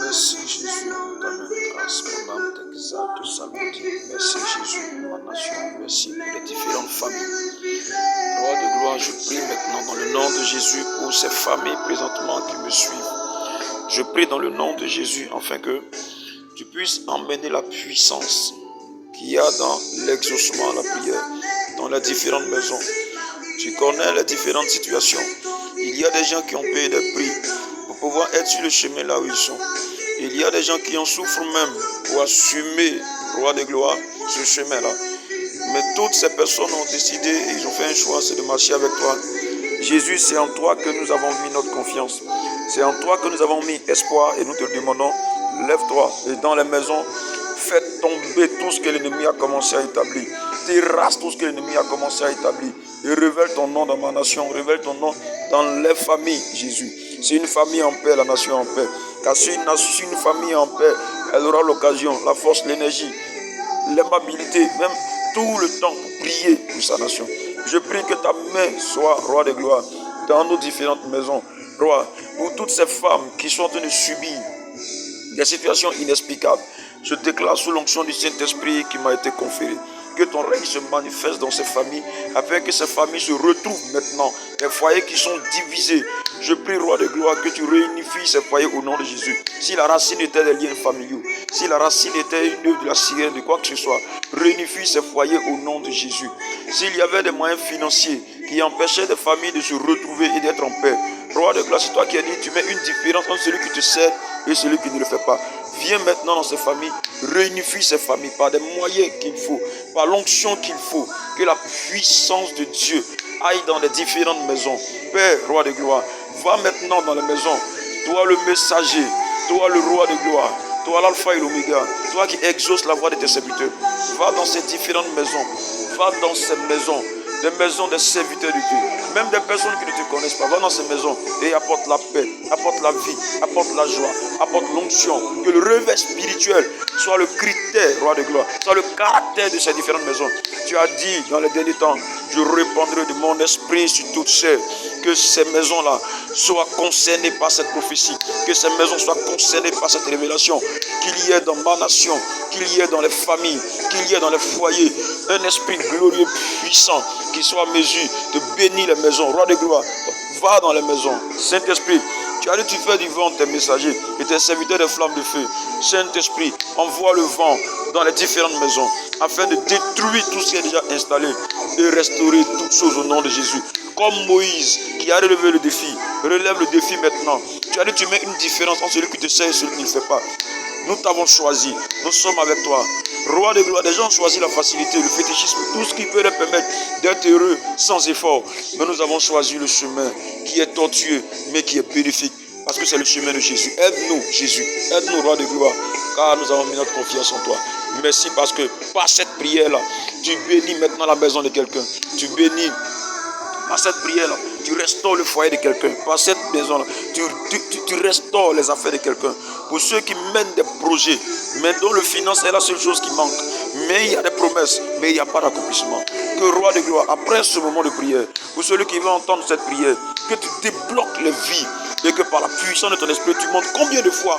Merci Jésus, pour ta même grâce, mon âme t'exalte, salue. Merci Jésus pour ma nation, merci pour les différentes familles. Roi de gloire, je prie maintenant dans le nom de Jésus pour ces familles présentement qui me suivent. Je prie dans le nom de Jésus afin que tu puisses emmener la puissance qu'il y a dans l'exaucement à la prière, dans les différentes maisons. Tu connais les différentes situations. Il y a des gens qui ont payé des prix pour pouvoir être sur le chemin là où ils sont. Il y a des gens qui en souffrent même pour assumer, roi de gloire, ce chemin-là. Mais toutes ces personnes ont décidé, ils ont fait un choix, c'est de marcher avec toi. Jésus, c'est en toi que nous avons mis notre confiance. C'est en toi que nous avons mis espoir et nous te demandons, lève-toi et dans les maisons, fais tomber tout ce que l'ennemi a commencé à établir. Terrasse tout ce que l'ennemi a commencé à établir. Et révèle ton nom dans ma nation, révèle ton nom dans les familles, Jésus. C'est une famille en paix, la nation en paix. Car si une famille en paix, elle aura l'occasion, la force, l'énergie, l'aimabilité, même tout le temps pour prier pour sa nation. Je prie que ta main soit, roi de gloire, dans nos différentes maisons. Roi, pour toutes ces femmes qui sont en train de subir des situations inexplicables, je déclare sous l'onction du Saint-Esprit qui m'a été conféré, que ton règne se manifeste dans ces familles, afin que ces familles se retrouvent maintenant, les foyers qui sont divisés. Je prie, roi de gloire, que tu réunifies ces foyers au nom de Jésus. Si la racine était des liens familiaux, si la racine était une œuvre de la sirène, de quoi que ce soit, réunifie ces foyers au nom de Jésus. S'il y avait des moyens financiers qui empêchaient des familles de se retrouver et d'être en paix, roi de gloire, c'est toi qui as dit, tu mets une différence entre celui qui te sert et celui qui ne le fait pas. Viens maintenant dans ces familles, réunifie ces familles par des moyens qu'il faut, par l'onction qu'il faut, que la puissance de Dieu aille dans les différentes maisons. Père, roi de gloire, va maintenant dans les maisons, toi le messager, toi le roi de gloire, toi l'alpha et l'oméga, toi qui exauces la voix de tes serviteurs. Va dans ces différentes maisons, va dans ces maisons, des maisons des serviteurs de Dieu, même des personnes qui ne te connaissent pas. Va dans ces maisons et apporte la paix, apporte la vie, apporte la joie, apporte l'onction. Que le réveil spirituel soit le critère, roi de gloire, soit le caractère de ces différentes maisons. Tu as dit dans les derniers temps, je répandrai de mon esprit sur toutes celles. Que ces maisons-là soient concernées par cette prophétie, que ces maisons soient concernées par cette révélation, qu'il y ait dans ma nation, qu'il y ait dans les familles, qu'il y ait dans les foyers, un esprit glorieux, puissant, qui soit à mesure de bénir les maisons. Roi de gloire, va dans les maisons. Saint-Esprit, tu as dit, tu fais du vent tes messagers et tes serviteurs des flammes de feu. Saint-Esprit, envoie le vent dans les différentes maisons afin de détruire tout ce qui est déjà installé et restaurer toutes choses au nom de Jésus. Comme Moïse qui a relevé le défi, relève le défi maintenant. Tu as dit, tu mets une différence entre celui qui te sert et celui qui ne le fait pas. Nous t'avons choisi, nous sommes avec toi. Roi de gloire, des gens ont choisi la facilité, le fétichisme, tout ce qui peut leur permettre d'être heureux sans effort. Mais nous avons choisi le chemin qui est tortueux, mais qui est bénéfique. Parce que c'est le chemin de Jésus. Aide-nous, Jésus. Aide-nous, roi de gloire. Car nous avons mis notre confiance en toi. Merci parce que par cette prière-là, tu bénis maintenant la maison de quelqu'un. Tu bénis par cette prière-là, tu restaures le foyer de quelqu'un. Par cette maison-là, tu restaures les affaires de quelqu'un. Pour ceux qui mènent des projets, mais dont le finance est la seule chose qui manque. Mais il y a des promesses, mais il n'y a pas d'accomplissement. Que roi de gloire, après ce moment de prière, pour celui qui va entendre cette prière, que tu débloques les vies et que par la puissance de ton esprit, tu montres combien de fois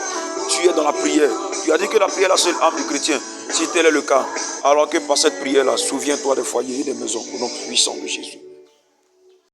tu es dans la prière. Tu as dit que la prière est la seule âme du chrétien. Si tel est le cas, alors que par cette prière-là, souviens-toi des foyers et des maisons au nom puissant de Jésus.